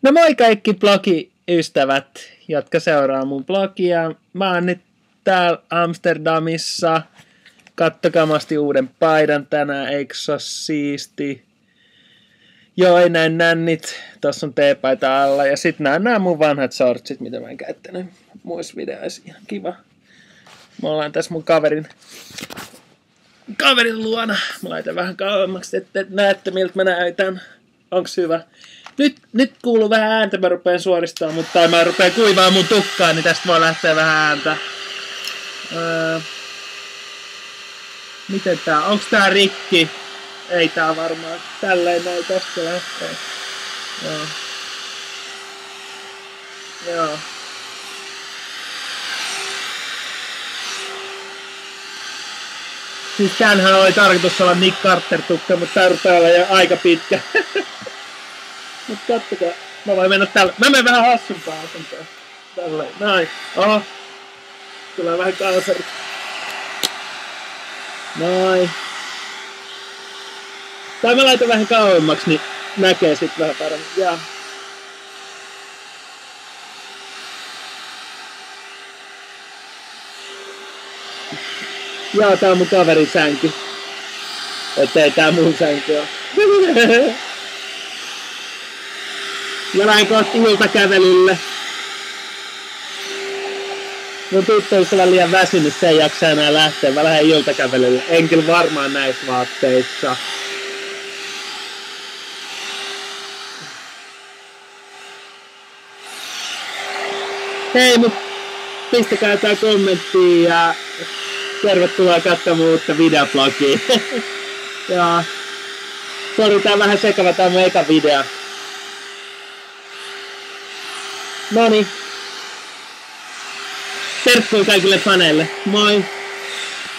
No moi kaikki blogiystävät, jotka seuraa mun blogia. Mä oon nyt täällä Amsterdamissa. Kattokaa, mä ostin uuden paidan tänään, eikö se oo siisti? Joo, ei näin nännit. Tossa on teepaita alla. Ja sit nää mun vanhat shortsit, mitä mä en käyttänyt muissa videoissa. Ihan kiva. Me ollaan tässä mun kaverin luona. Mä laitan vähän kauemmaksi, että näette miltä mä näytän. Onks hyvä? Nyt kuuluu vähän ääntä, mä rupeen suoristamaan, mutta mä rupeen kuivaa mun tukkaan, niin tästä voi lähteä vähän ääntä. Miten tää? Onks tää rikki? Ei tää varmaan. Tälleen näin tästä lähtee. Joo. Siis tämänhän oli tarkoitus olla Nick Carter-tukka, mutta tää rupeaa olla jo aika pitkä. Mut kattokaa. Mä voin mennä tällä. Mä menen vähän hassumpaa asentoon. Tälleen. Näin. Oho. Tulee vähän kalsarit. Noin. Tai mä laitan vähän kauemmaksi, niin näkee sit vähän paremmin. Jaa. Jaa, tää on mun kaverin sänky. Ettei tää mun sänky oo. Ja lähdin kohti iltakävelylle. Mun tyttöystävä on liian väsynyt, se ei jaksa enää lähteä. Mä lähden iltakävelylle. En kyllä varmaan näissä vaatteissa. Hei, mut pistäkää tää kommenttiin ja tervetuloa katsomaan uutta videoblogia. Ja sori, tää on vähän sekava, tää on mun eka video. Noniin. Terkkuja kaikille faneille. Moi!